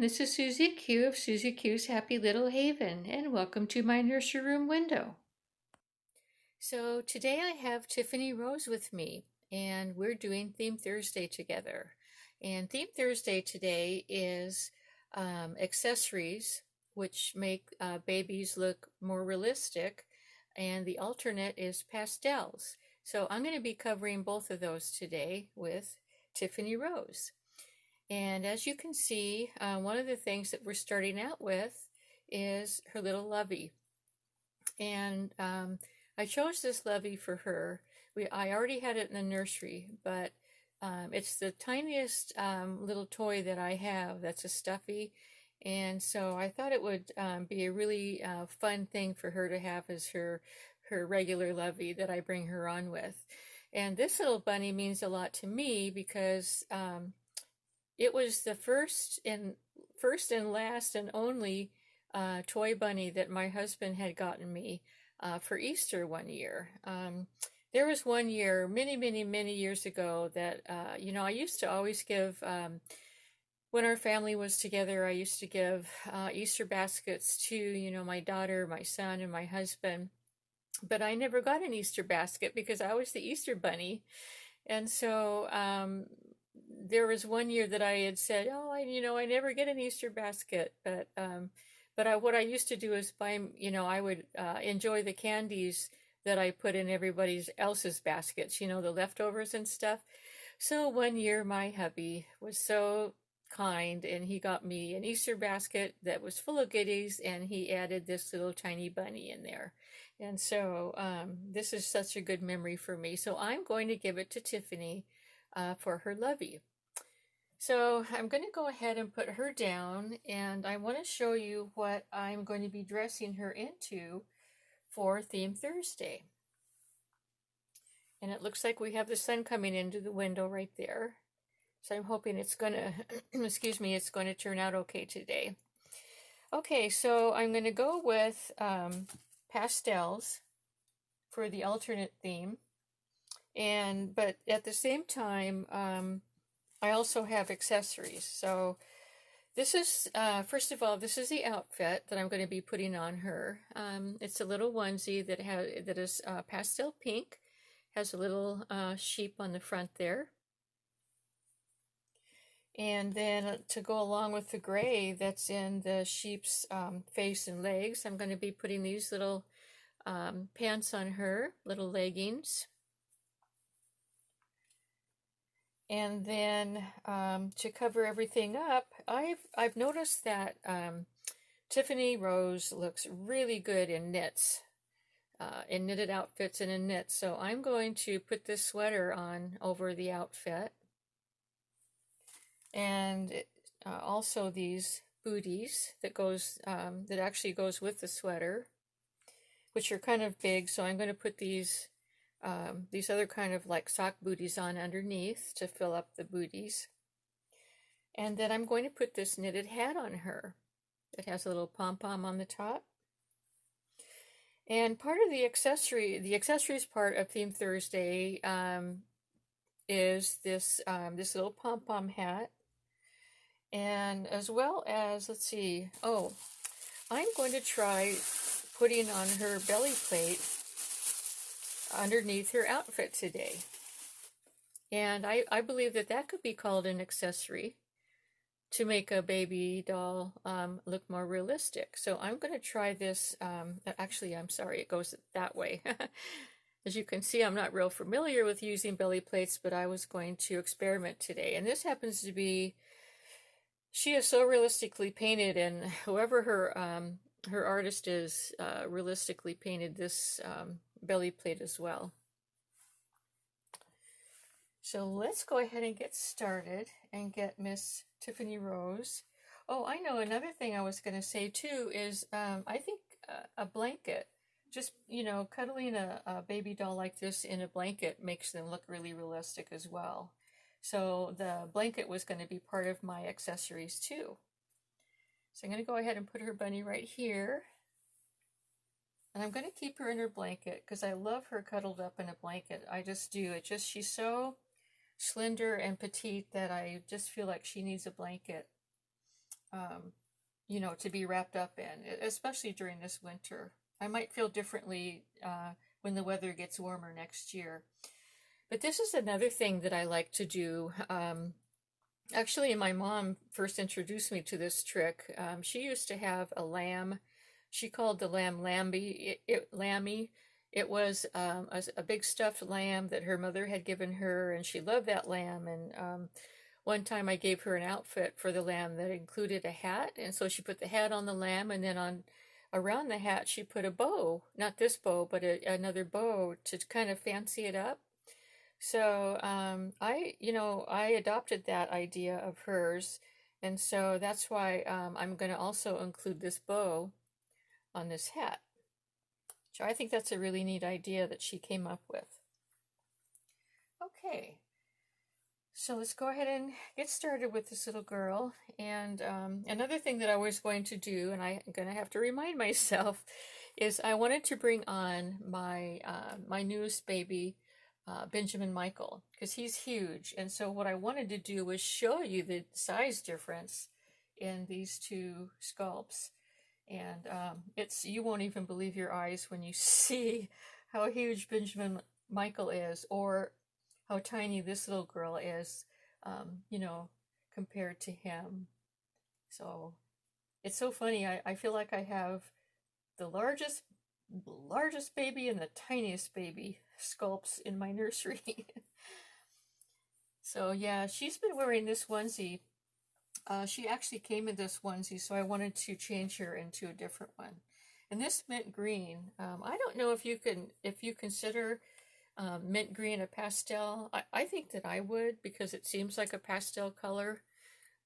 Mrs. Susie Q of Susie Q's Happy Little Haven, and welcome to my nursery room window. So today I have Tiffany Rose with me, and we're doing Theme Thursday together. And Theme Thursday today is accessories, which make babies look more realistic, and the alternate is pastels. So I'm going to be covering both of those today with Tiffany Rose. And as you can see, one of the things that we're starting out with is her little lovey. And I chose this lovey for her. I already had it in the nursery, but it's the tiniest little toy that I have that's a stuffy. And so I thought it would be a really fun thing for her to have as her regular lovey that I bring her on with. And this little bunny means a lot to me because it was the first and last and only toy bunny that my husband had gotten me for Easter one year. There was one year, many years ago, that I used to always give. When our family was together, I used to give Easter baskets to my daughter, my son, and my husband. But I never got an Easter basket because I was the Easter bunny, and so there was one year that I had said, "Oh, I never get an Easter basket," but what I used to do is buy, I would enjoy the candies that I put in everybody else's baskets, the leftovers and stuff. So one year my hubby was so kind and he got me an Easter basket that was full of goodies, and he added this little tiny bunny in there. And so this is such a good memory for me. So I'm going to give it to Tiffany for her lovey. So I'm going to go ahead and put her down, and I want to show you what I'm going to be dressing her into for Theme Thursday. And it looks like we have the sun coming into the window right there. So I'm hoping it's going to, excuse me, it's going to turn out okay today. Okay, so I'm going to go with pastels for the alternate theme. But at the same time, I also have accessories. So this is, first of all, this is the outfit that I'm going to be putting on her. It's a little onesie that is pastel pink, has a little sheep on the front there. And then to go along with the gray that's in the sheep's face and legs, I'm going to be putting these little pants on her, little leggings. And then to cover everything up, I've noticed that Tiffany Rose looks really good in knits, in knitted outfits and in knits. So I'm going to put this sweater on over the outfit, and also these booties that actually goes with the sweater, which are kind of big. So I'm going to put these other kind of like sock booties on underneath to fill up the booties. And then I'm going to put this knitted hat on her. It has a little pom-pom on the top. And part of the accessories part of Theme Thursday is this little pom-pom hat. And as well as, let's see, I'm going to try putting on her belly plate underneath her outfit today. And I believe that could be called an accessory to make a baby doll look more realistic. So I'm going to try this. Actually, I'm sorry, it goes that way. As you can see, I'm not real familiar with using belly plates, but I was going to experiment today. And this happens to be, she is so realistically painted, and whoever her artist is realistically painted this belly plate as well. So let's go ahead and get started and get Miss Tiffany Rose. Oh, I know another thing I was going to say too is I think a blanket, just cuddling a baby doll like this in a blanket makes them look really realistic as well. So the blanket was going to be part of my accessories too. So I'm going to go ahead and put her bunny right here. And I'm going to keep her in her blanket because I love her cuddled up in a blanket. I just do. She's so slender and petite that I just feel like she needs a blanket. you know, to be wrapped up in, especially during this winter. I might feel differently when the weather gets warmer next year. But this is another thing that I like to do. Actually, my mom first introduced me to this trick. She used to have a lamb. She called the lamb Lammy. It was a big stuffed lamb that her mother had given her, and she loved that lamb. And one time I gave her an outfit for the lamb that included a hat, and so she put the hat on the lamb, and then on around the hat she put a bow, not this bow, but another bow to kind of fancy it up. So I adopted that idea of hers, and so that's why I'm going to also include this bow on this hat. So I think that's a really neat idea that she came up with. Okay, so let's go ahead and get started with this little girl. And another thing that I was going to do, and I'm going to have to remind myself, is I wanted to bring on my newest baby, Benjamin Michael, because he's huge. And so what I wanted to do was show you the size difference in these two sculpts. And you won't even believe your eyes when you see how huge Benjamin Michael is, or how tiny this little girl is, compared to him. So it's so funny. I feel like I have the largest baby and the tiniest baby sculpts in my nursery. So yeah, she's been wearing this onesie. She actually came in this onesie, so I wanted to change her into a different one. And this mint green, I don't know if you consider mint green a pastel. I think that I would, because it seems like a pastel color.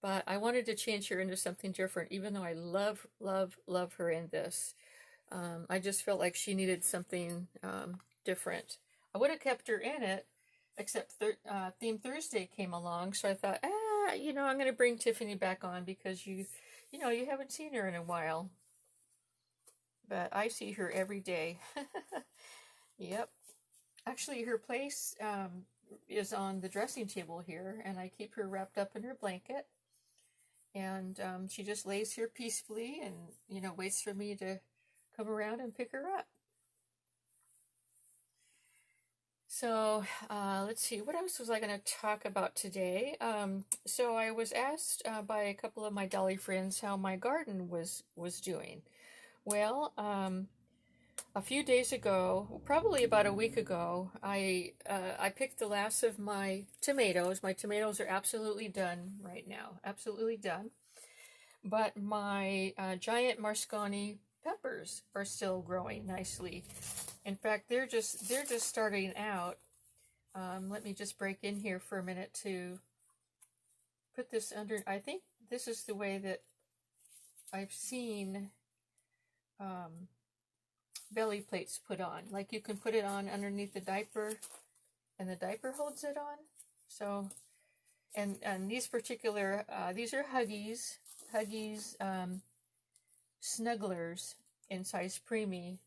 But I wanted to change her into something different, even though I love, love, love her in this. I just felt like she needed something different. I would have kept her in it, except Theme Thursday came along, so I thought, I'm going to bring Tiffany back on, because you haven't seen her in a while. But I see her every day. Yep. Actually, her place is on the dressing table here, and I keep her wrapped up in her blanket. And she just lays here peacefully and, waits for me to come around and pick her up. So let's see, what else was I going to talk about today? So I was asked by a couple of my dolly friends how my garden was doing. Well, a few days ago, probably about a week ago, I picked the last of my tomatoes. My tomatoes are absolutely done right now, absolutely done. But my giant Marsconi peppers are still growing nicely. In fact, they're just starting out. Let me just break in here for a minute to put this under. I think this is the way that I've seen belly plates put on. Like, you can put it on underneath the diaper, and the diaper holds it on. So, and these particular, these are Huggies Snugglers in size preemie.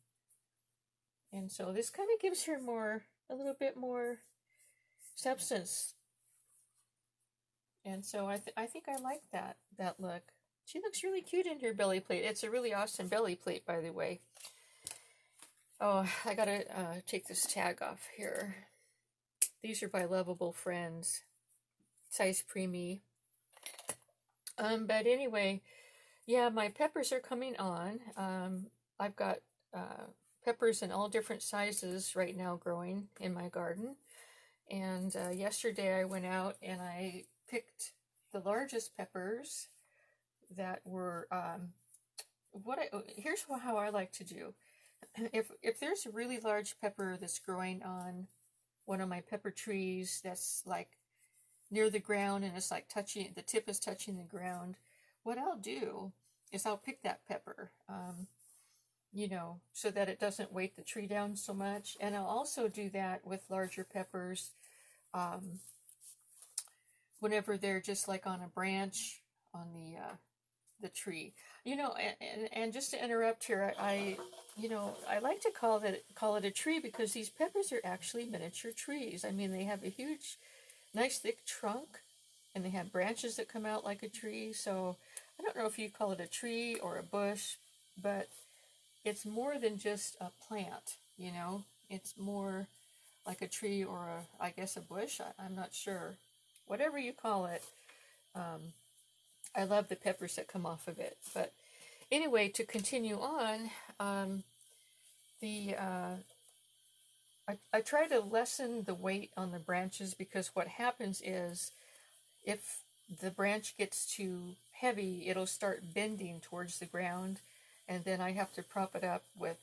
And so this kind of gives her a little bit more substance. And so I think I like that look. She looks really cute in her belly plate. It's a really awesome belly plate, by the way. Oh, I gotta take this tag off here. These are by Lovable Friends, size preemie. But anyway, yeah, my peppers are coming on. I've got peppers in all different sizes right now growing in my garden. And yesterday I went out and I picked the largest peppers that were, here's how I like to do. If there's a really large pepper that's growing on one of my pepper trees that's like near the ground, and it's like the tip is touching the ground, what I'll do is I'll pick that pepper, so that it doesn't weight the tree down so much. And I'll also do that with larger peppers whenever they're just like on a branch on the tree. And just to interrupt here, I like to call it a tree, because these peppers are actually miniature trees. I mean, they have a huge, nice thick trunk, and they have branches that come out like a tree. So I don't know if you call it a tree or a bush, but it's more than just a plant, you know? It's more like a tree or I guess a bush. I'm not sure. Whatever you call it, I love the peppers that come off of it. But anyway, to continue on, the I try to lessen the weight on the branches because what happens is if the branch gets too heavy, it'll start bending towards the ground, and then I have to prop it up with,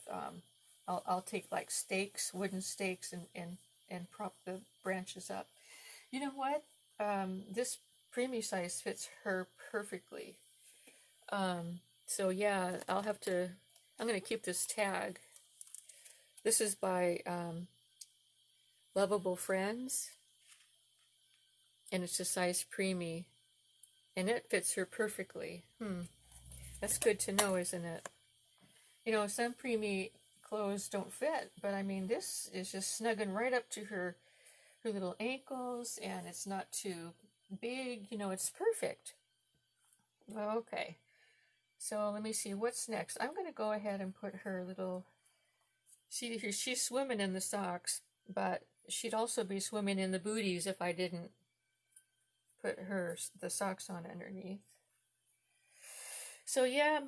I'll take like stakes, wooden stakes, and prop the branches up. You know what? This preemie size fits her perfectly. So yeah, I'm going to keep this tag. This is by Lovable Friends, and it's a size preemie, and it fits her perfectly. That's good to know, isn't it? You know, some preemie clothes don't fit, but I mean, this is just snugging right up to her little ankles, and it's not too big. You know, it's perfect. Okay, so let me see what's next. I'm going to go ahead and put her little, see here, she's swimming in the socks, but she'd also be swimming in the booties if I didn't put the socks on underneath. So yeah,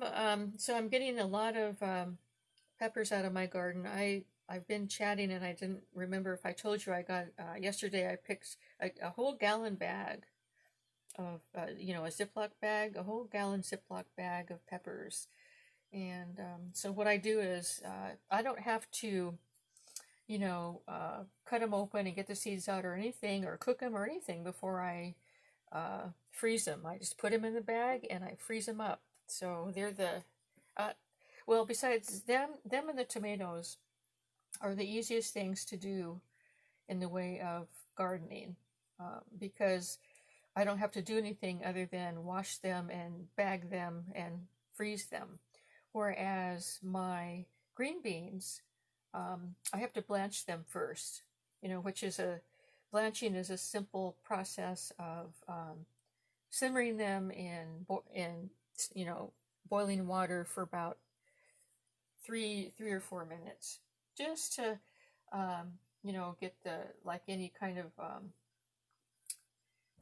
so I'm getting a lot of peppers out of my garden. I've been chatting and I didn't remember if I told you I got, yesterday I picked a whole gallon bag of, you know, a Ziploc bag, a whole gallon Ziploc bag of peppers. And so what I do is I don't have to, you know, cut them open and get the seeds out or anything, or cook them or anything before I freeze them. I just put them in the bag and I freeze them up. So they're the, well, besides them and the tomatoes are the easiest things to do in the way of gardening, because I don't have to do anything other than wash them and bag them and freeze them. Whereas my green beans, I have to blanch them first, you know, blanching is a simple process of simmering them in you know, boiling water for about 3 or 4 minutes, just to you know, get the, like, any kind of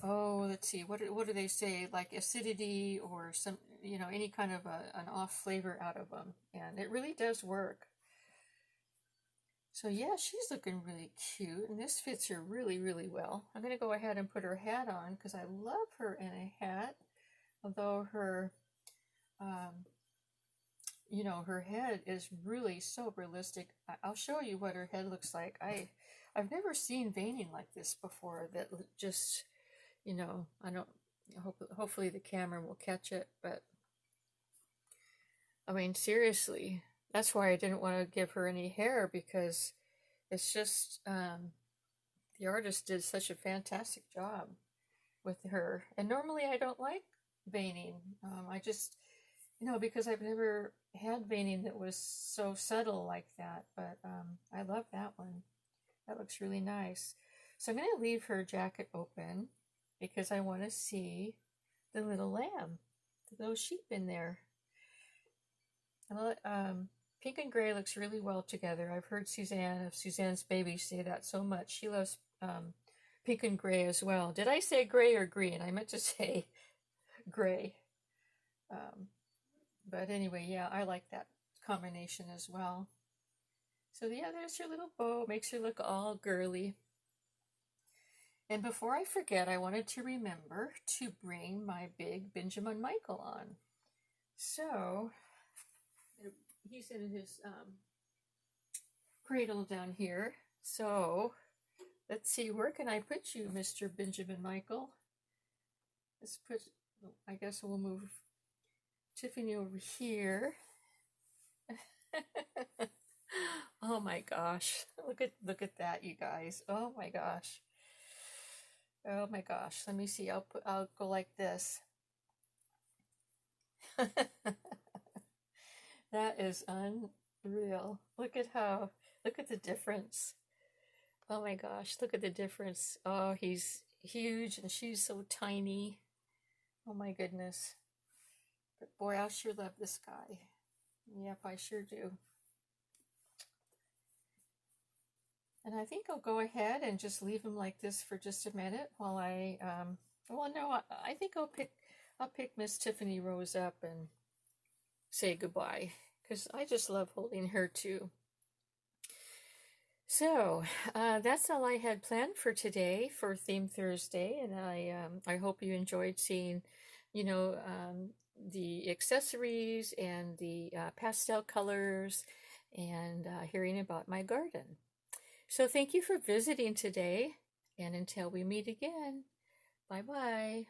oh, let's see, what do they say, like acidity or some, you know, any kind of an off flavor out of them, and it really does work. So yeah, she's looking really cute, and this fits her really, really well. I'm going to go ahead and put her hat on because I love her in a hat, although her, you know, her head is really so realistic. I'll show you what her head looks like. I've never seen veining like this before that just, you know, I don't, hopefully the camera will catch it, but I mean, seriously, that's why I didn't want to give her any hair, because it's just, the artist did such a fantastic job with her. And normally I don't like veining. I just, you know, because I've never had veining that was so subtle like that, but I love that one. That looks really nice. So I'm going to leave her jacket open because I want to see the little lamb, the little sheep in there. And pink and gray looks really well together. I've heard Suzanne of Suzanne's Baby say that so much. She loves pink and gray as well. Did I say gray or green? I meant to say gray. But anyway, yeah, I like that combination as well. So yeah, there's her little bow. Makes her look all girly. And before I forget, I wanted to remember to bring my big Benjamin Michael on. So he's in his cradle down here. So let's see, where can I put you, Mr. Benjamin Michael? Let's put, I guess we'll move Tiffany over here. Oh my gosh. Look at that, you guys. Oh my gosh. Oh my gosh. Let me see. I'll go like this. That is unreal. Look at the difference. Oh my gosh, look at the difference. Oh, he's huge and she's so tiny. Oh my goodness. But boy, I sure love this guy. Yep, I sure do. And I think I'll go ahead and just leave him like this for just a minute while well, no, I think I'll pick Miss Tiffany Rose up and say goodbye, because I just love holding her too. So that's all I had planned for today for Theme Thursday, and I hope you enjoyed seeing, the accessories and the pastel colors, and hearing about my garden. So thank you for visiting today, and until we meet again, bye-bye.